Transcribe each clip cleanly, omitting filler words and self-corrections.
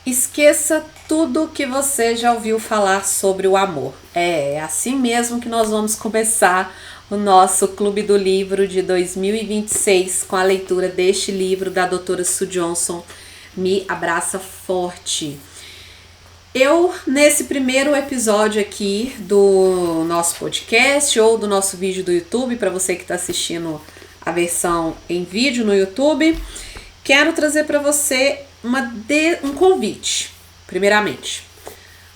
Esqueça tudo que você já ouviu falar sobre o amor. É assim mesmo que nós vamos começar o nosso Clube do Livro de 2026 com a leitura deste livro da doutora Sue Johnson, Me Abraça Forte. Eu, nesse primeiro episódio aqui do nosso podcast ou do nosso vídeo do YouTube, para você que está assistindo a versão em vídeo no YouTube, quero trazer para você um convite, primeiramente.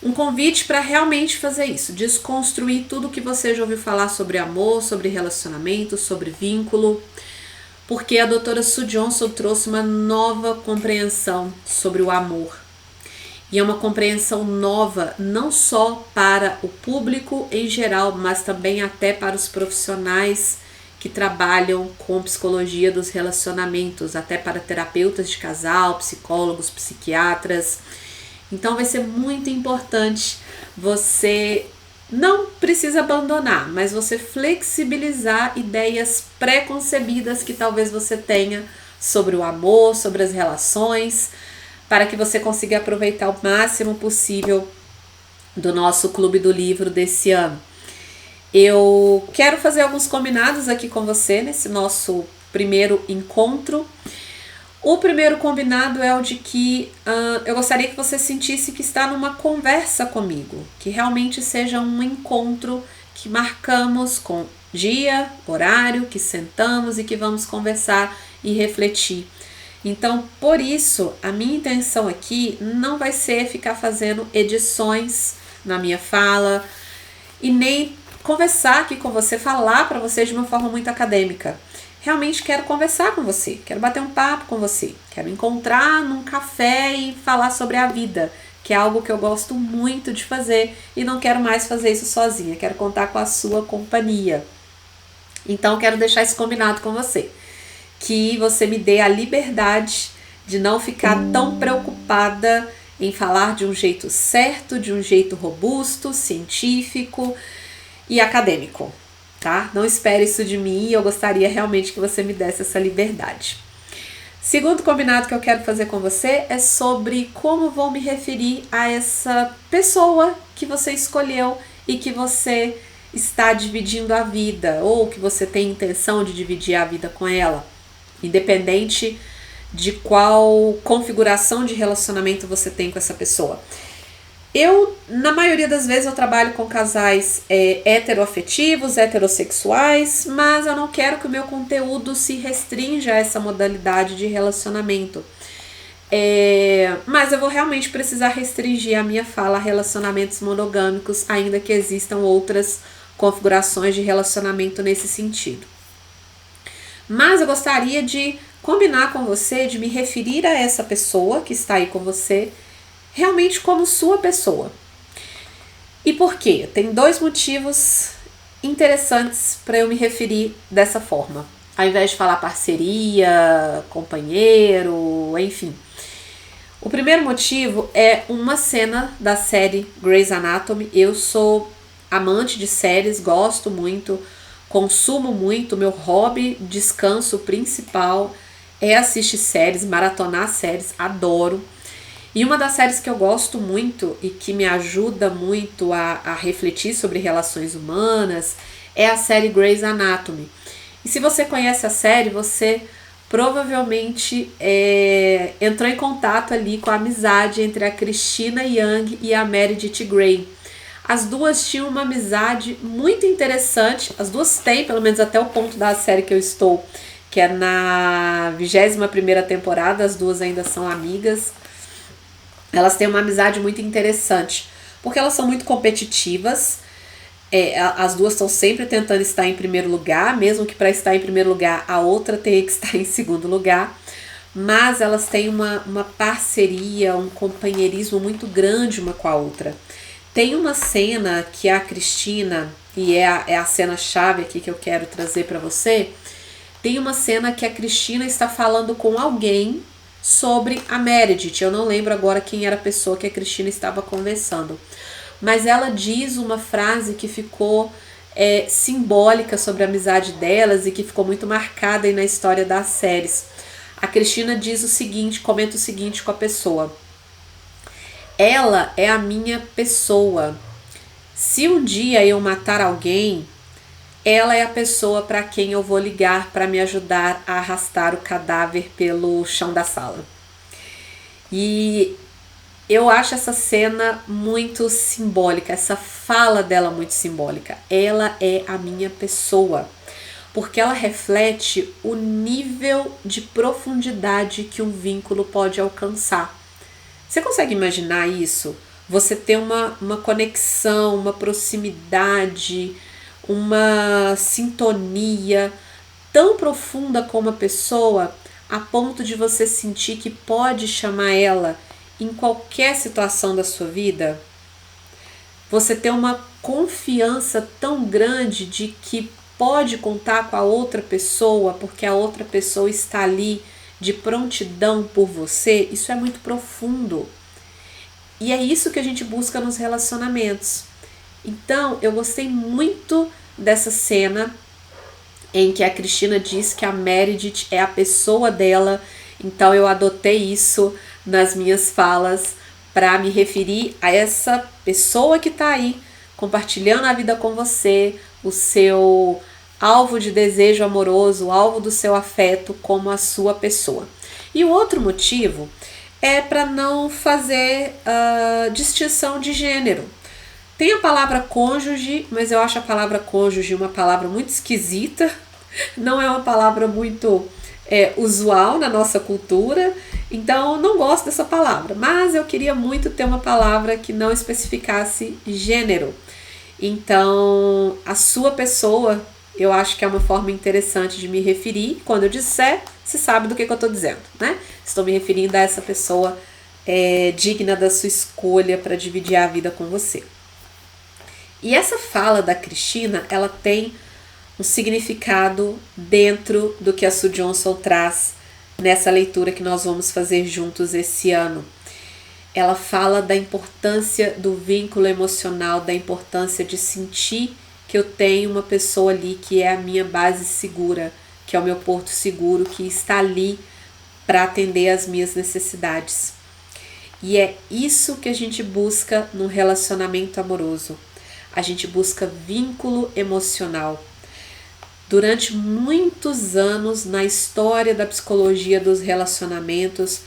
Um convite para realmente fazer isso, desconstruir tudo que você já ouviu falar sobre amor, sobre relacionamento, sobre vínculo, porque a doutora Sue Johnson trouxe uma nova compreensão sobre o amor. E é uma compreensão nova não só para o público em geral, mas também até para os profissionais que trabalham com psicologia dos relacionamentos, até para terapeutas de casal, psicólogos, psiquiatras. Então vai ser muito importante você não precisa abandonar, mas você flexibilizar ideias pré-concebidas que talvez você tenha sobre o amor, sobre as relações, para que você consiga aproveitar o máximo possível do nosso Clube do Livro desse ano. Eu quero fazer alguns combinados aqui com você nesse nosso primeiro encontro. O primeiro combinado é o de que eu gostaria que você sentisse que está numa conversa comigo, que realmente seja um encontro que marcamos com dia, horário, que sentamos e que vamos conversar e refletir. Então, por isso, a minha intenção aqui não vai ser ficar fazendo edições na minha fala e nem conversar aqui com você, falar para você de uma forma muito acadêmica. Realmente quero conversar com você, quero bater um papo com você, quero encontrar num café e falar sobre a vida, que é algo que eu gosto muito de fazer e não quero mais fazer isso sozinha, quero contar com a sua companhia. Então quero deixar isso combinado com você, que você me dê a liberdade de não ficar tão preocupada em falar de um jeito certo, de um jeito robusto, científico e acadêmico, tá? Não espere isso de mim e eu gostaria realmente que você me desse essa liberdade. Segundo combinado que eu quero fazer com você é sobre como vou me referir a essa pessoa que você escolheu e que você está dividindo a vida ou que você tem intenção de dividir a vida com ela, independente de qual configuração de relacionamento você tem com essa pessoa. Na maioria das vezes, eu trabalho com casais heteroafetivos, heterossexuais, mas eu não quero que o meu conteúdo se restrinja a essa modalidade de relacionamento. Mas eu vou realmente precisar restringir a minha fala a relacionamentos monogâmicos, ainda que existam outras configurações de relacionamento nesse sentido. Mas eu gostaria de combinar com você, de me referir a essa pessoa que está aí com você, realmente como sua pessoa. E por quê? Tem dois motivos interessantes para eu me referir dessa forma, ao invés de falar parceria, companheiro, enfim. O primeiro motivo é uma cena da série Grey's Anatomy. Eu sou amante de séries, gosto muito, consumo muito, meu hobby, descanso principal é assistir séries, maratonar séries, adoro. E uma das séries que eu gosto muito e que me ajuda muito a refletir sobre relações humanas é a série Grey's Anatomy. E se você conhece a série, você provavelmente entrou em contato ali com a amizade entre a Cristina Yang e a Meredith Grey. As duas tinham uma amizade muito interessante, as duas têm, pelo menos até o ponto da série que eu estou, que é na 21ª temporada, as duas ainda são amigas. Elas têm uma amizade muito interessante, porque elas são muito competitivas, as duas estão sempre tentando estar em primeiro lugar, mesmo que para estar em primeiro lugar a outra tenha que estar em segundo lugar, mas elas têm uma parceria, um companheirismo muito grande uma com a outra. Tem uma cena que a Cristina, e é a cena chave aqui que eu quero trazer para você, tem uma cena que a Cristina está falando com alguém sobre a Meredith. Eu não lembro agora quem era a pessoa que a Cristina estava conversando, mas ela diz uma frase que ficou simbólica sobre a amizade delas e que ficou muito marcada aí na história das séries. A Cristina diz o seguinte, comenta o seguinte com a pessoa: ela é a minha pessoa. Se um dia eu matar alguém, ela é a pessoa para quem eu vou ligar para me ajudar a arrastar o cadáver pelo chão da sala. E eu acho essa cena muito simbólica, essa fala dela muito simbólica. Ela é a minha pessoa, porque ela reflete o nível de profundidade que um vínculo pode alcançar. Você consegue imaginar isso? Você ter uma conexão, uma proximidade, uma sintonia tão profunda com uma pessoa a ponto de você sentir que pode chamar ela em qualquer situação da sua vida? Você ter uma confiança tão grande de que pode contar com a outra pessoa porque a outra pessoa está ali de prontidão por você, isso é muito profundo. E é isso que a gente busca nos relacionamentos. Então, eu gostei muito dessa cena em que a Cristina diz que a Meredith é a pessoa dela. Então, eu adotei isso nas minhas falas para me referir a essa pessoa que está aí compartilhando a vida com você, o seu alvo de desejo amoroso, o alvo do seu afeto como a sua pessoa. E o outro motivo é para não fazer distinção de gênero. Tem a palavra cônjuge, mas eu acho a palavra cônjuge uma palavra muito esquisita, não é uma palavra muito usual na nossa cultura, então eu não gosto dessa palavra, mas eu queria muito ter uma palavra que não especificasse gênero. Então, a sua pessoa, eu acho que é uma forma interessante de me referir. Quando eu disser, você sabe do que eu estou dizendo, né? Estou me referindo a essa pessoa digna da sua escolha para dividir a vida com você. E essa fala da Cristina, ela tem um significado dentro do que a Sue Johnson traz nessa leitura que nós vamos fazer juntos esse ano. Ela fala da importância do vínculo emocional, da importância de sentir que eu tenho uma pessoa ali que é a minha base segura, que é o meu porto seguro, que está ali para atender às minhas necessidades. E é isso que a gente busca no relacionamento amoroso. A gente busca vínculo emocional. Durante muitos anos na história da psicologia dos relacionamentos,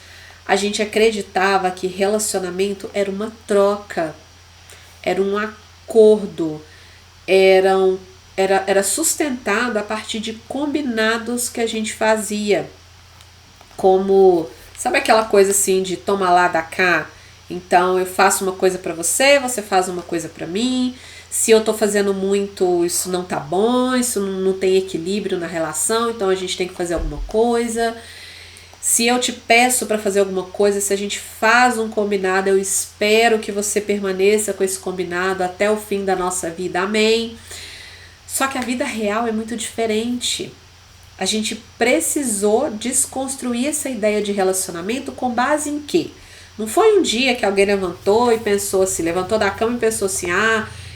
a gente acreditava que relacionamento era uma troca, era um acordo, era sustentado a partir de combinados que a gente fazia. Como, sabe aquela coisa assim de toma lá, dá cá? Então eu faço uma coisa pra você, você faz uma coisa pra mim. Se eu tô fazendo muito, isso não tá bom, isso não tem equilíbrio na relação, então a gente tem que fazer alguma coisa. Se eu te peço para fazer alguma coisa, se a gente faz um combinado, eu espero que você permaneça com esse combinado até o fim da nossa vida, amém? Só que a vida real é muito diferente. A gente precisou desconstruir essa ideia de relacionamento com base em quê? Não foi um dia que alguém levantou e pensou assim, levantou da cama e pensou assim,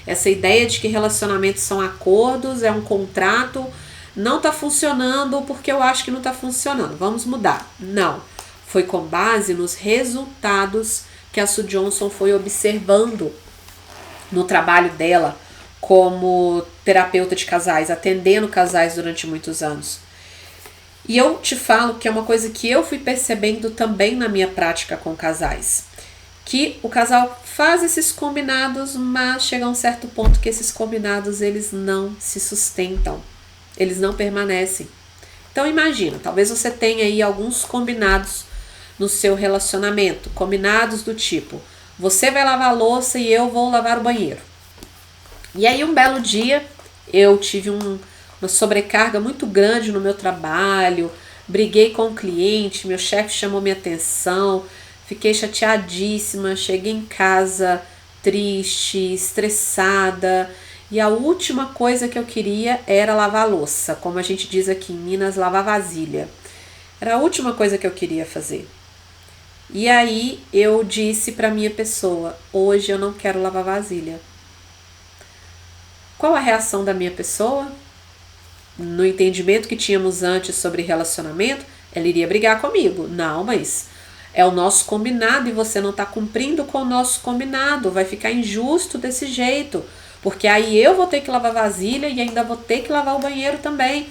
essa ideia de que relacionamentos são acordos, é um contrato, não está funcionando porque eu acho que não está funcionando, vamos mudar. Não, foi com base nos resultados que a Sue Johnson foi observando no trabalho dela como terapeuta de casais, atendendo casais durante muitos anos. E eu te falo que é uma coisa que eu fui percebendo também na minha prática com casais. Que o casal faz esses combinados, mas chega a um certo ponto que esses combinados eles não se sustentam. Eles não permanecem. Então imagina, talvez você tenha aí alguns combinados no seu relacionamento. Combinados do tipo, você vai lavar a louça e eu vou lavar o banheiro. E aí um belo dia eu tive uma sobrecarga muito grande no meu trabalho, briguei com o cliente, meu chefe chamou minha atenção, fiquei chateadíssima, cheguei em casa triste, estressada, e a última coisa que eu queria era lavar a louça, como a gente diz aqui em Minas, lavar vasilha. Era a última coisa que eu queria fazer. E aí eu disse para minha pessoa, hoje eu não quero lavar vasilha. Qual a reação da minha pessoa? No entendimento que tínhamos antes sobre relacionamento, ela iria brigar comigo. Não, mas É o nosso combinado e você não está cumprindo com o nosso combinado. Vai ficar injusto desse jeito. Porque aí eu vou ter que lavar vasilha e ainda vou ter que lavar o banheiro também.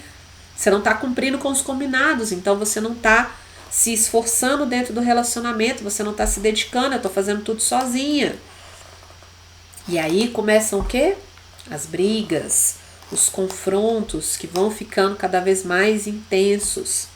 Você não está cumprindo com os combinados, então você não está se esforçando dentro do relacionamento, você não está se dedicando, eu estou fazendo tudo sozinha. E aí começam o quê? As brigas, os confrontos que vão ficando cada vez mais intensos.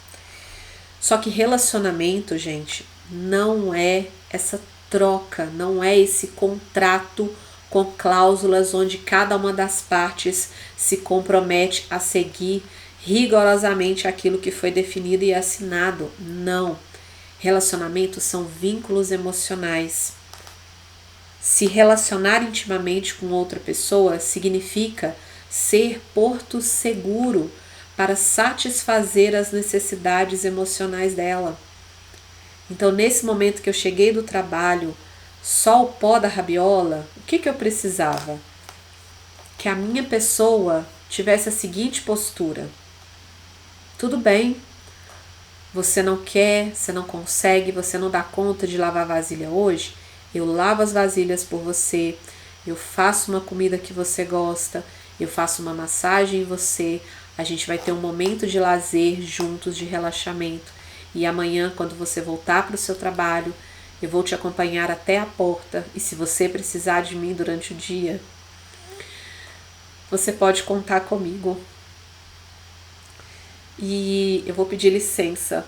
Só que relacionamento, gente, não é essa troca, não é esse contrato com cláusulas onde cada uma das partes se compromete a seguir rigorosamente aquilo que foi definido e assinado. Não. Relacionamentos são vínculos emocionais. Se relacionar intimamente com outra pessoa significa ser porto seguro para satisfazer as necessidades emocionais dela. Então, nesse momento que eu cheguei do trabalho, só o pó da rabiola, o que eu precisava? Que a minha pessoa tivesse a seguinte postura: tudo bem, você não quer, você não consegue, você não dá conta de lavar vasilha hoje? Eu lavo as vasilhas por você, eu faço uma comida que você gosta, eu faço uma massagem em você, a gente vai ter um momento de lazer juntos, de relaxamento. E amanhã, quando você voltar para o seu trabalho, eu vou te acompanhar até a porta. E se você precisar de mim durante o dia, você pode contar comigo. E eu vou pedir licença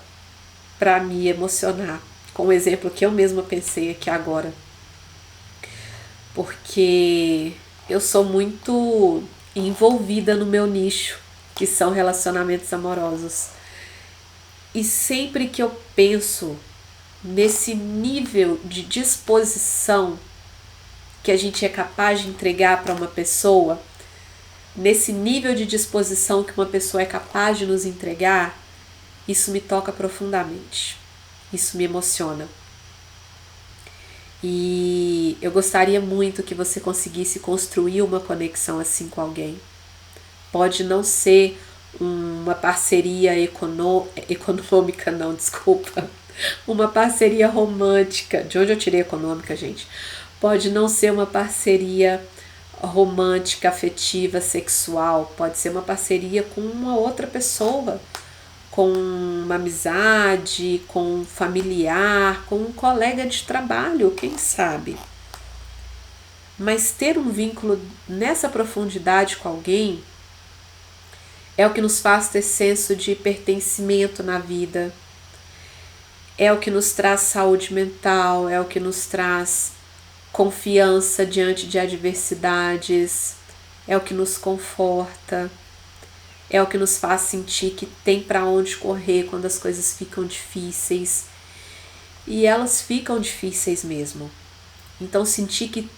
para me emocionar com o exemplo que eu mesma pensei aqui agora. Porque eu sou muito envolvida no meu nicho, que são relacionamentos amorosos. E sempre que eu penso nesse nível de disposição que a gente é capaz de entregar para uma pessoa, nesse nível de disposição que uma pessoa é capaz de nos entregar, isso me toca profundamente. Isso me emociona. E eu gostaria muito que você conseguisse construir uma conexão assim com alguém. Pode não ser uma parceria econômica, não, desculpa. Uma parceria romântica. De onde eu tirei econômica, gente? Pode não ser uma parceria romântica, afetiva, sexual. Pode ser uma parceria com uma outra pessoa, com uma amizade, com um familiar, com um colega de trabalho, quem sabe. Mas ter um vínculo nessa profundidade com alguém é o que nos faz ter senso de pertencimento na vida, é o que nos traz saúde mental, é o que nos traz confiança diante de adversidades, é o que nos conforta, é o que nos faz sentir que tem para onde correr quando as coisas ficam difíceis. E elas ficam difíceis mesmo. Então sentir que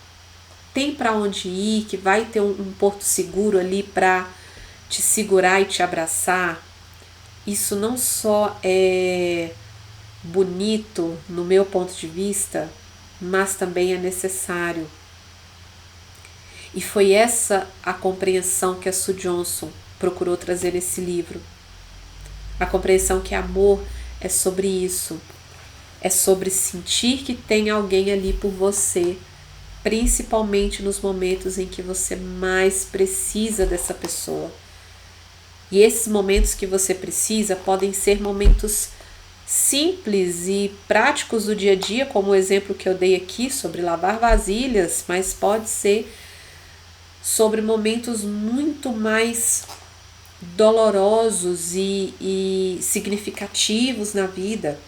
tem para onde ir, que vai ter um porto seguro ali para te segurar e te abraçar, isso não só é bonito no meu ponto de vista, mas também é necessário. E foi essa a compreensão que a Sue Johnson procurou trazer nesse livro. A compreensão que amor é sobre isso. É sobre sentir que tem alguém ali por você, principalmente nos momentos em que você mais precisa dessa pessoa. E esses momentos que você precisa podem ser momentos simples e práticos do dia a dia, como o exemplo que eu dei aqui sobre lavar vasilhas, mas pode ser sobre momentos muito mais dolorosos e significativos na vida.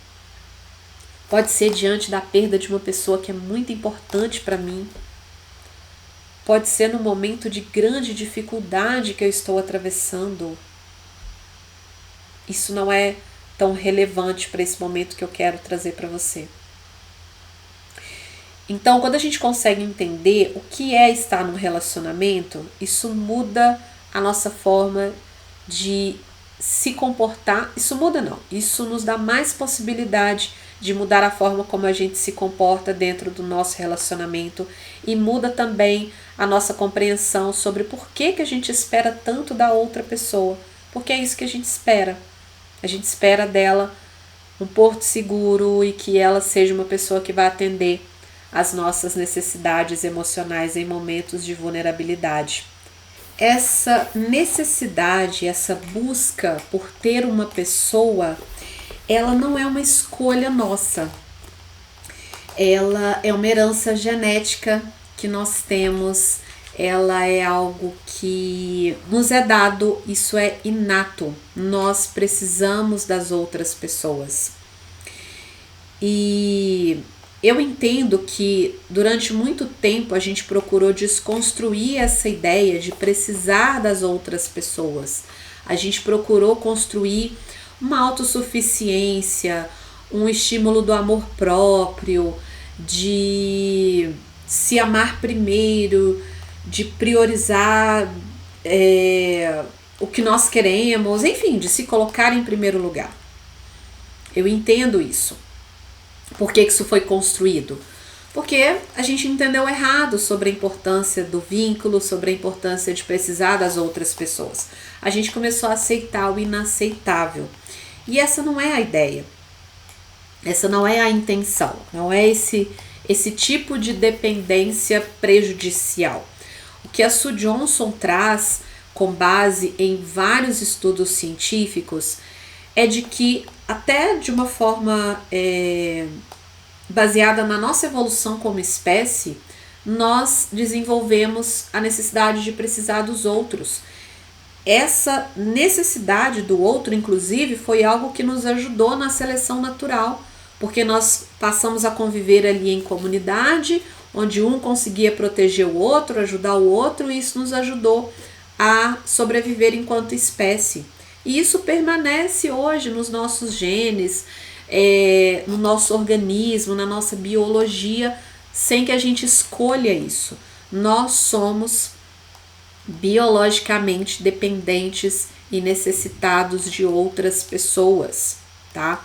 Pode ser diante da perda de uma pessoa que é muito importante para mim. Pode ser no momento de grande dificuldade que eu estou atravessando. Isso não é tão relevante para esse momento que eu quero trazer para você. Então, quando a gente consegue entender o que é estar num relacionamento, isso muda a nossa forma de se comportar. Isso muda não, isso nos dá mais possibilidade de mudar a forma como a gente se comporta dentro do nosso relacionamento e muda também a nossa compreensão sobre por que a gente espera tanto da outra pessoa, porque é isso que a gente espera. A gente espera dela um porto seguro e que ela seja uma pessoa que vai atender às nossas necessidades emocionais em momentos de vulnerabilidade. Essa necessidade, essa busca por ter uma pessoa, ela não é uma escolha nossa. Ela é uma herança genética que nós temos, ela é algo que nos é dado, isso é inato. Nós precisamos das outras pessoas. E eu entendo que durante muito tempo a gente procurou desconstruir essa ideia de precisar das outras pessoas. A gente procurou construir uma autossuficiência, um estímulo do amor próprio, de se amar primeiro, de priorizar o que nós queremos, enfim, de se colocar em primeiro lugar. Eu entendo isso. Por que isso foi construído? Porque a gente entendeu errado sobre a importância do vínculo, sobre a importância de precisar das outras pessoas. A gente começou a aceitar o inaceitável. E essa não é a ideia. Essa não é a intenção. Não é esse tipo de dependência prejudicial. O que a Sue Johnson traz, com base em vários estudos científicos, é de que até de uma forma baseada na nossa evolução como espécie, nós desenvolvemos a necessidade de precisar dos outros. Essa necessidade do outro, inclusive, foi algo que nos ajudou na seleção natural, porque nós passamos a conviver ali em comunidade, onde um conseguia proteger o outro, ajudar o outro, e isso nos ajudou a sobreviver enquanto espécie. E isso permanece hoje nos nossos genes, no nosso organismo, na nossa biologia, sem que a gente escolha isso. Nós somos biologicamente dependentes e necessitados de outras pessoas, tá?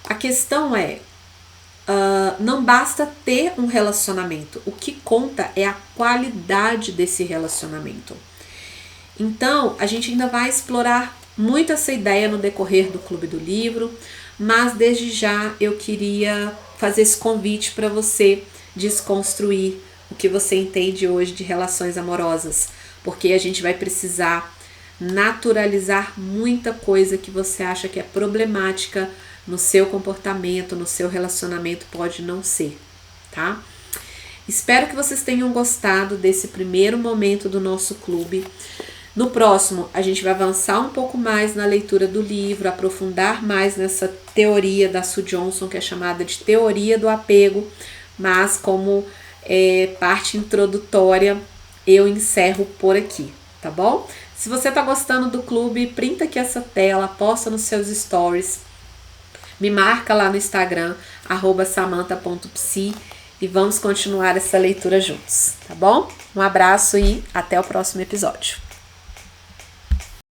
A questão é, não basta ter um relacionamento, o que conta é a qualidade desse relacionamento. Então, a gente ainda vai explorar muito essa ideia no decorrer do Clube do Livro, mas desde já eu queria fazer esse convite para você desconstruir o que você entende hoje de relações amorosas, porque a gente vai precisar naturalizar muita coisa que você acha que é problemática no seu comportamento, no seu relacionamento, pode não ser, tá? Espero que vocês tenham gostado desse primeiro momento do nosso clube. No próximo, a gente vai avançar um pouco mais na leitura do livro, aprofundar mais nessa teoria da Sue Johnson, que é chamada de teoria do apego, mas como parte introdutória, eu encerro por aqui, tá bom? Se você tá gostando do clube, printa aqui essa tela, posta nos seus stories, me marca lá no Instagram, @samantha.psi, e vamos continuar essa leitura juntos, tá bom? Um abraço e até o próximo episódio.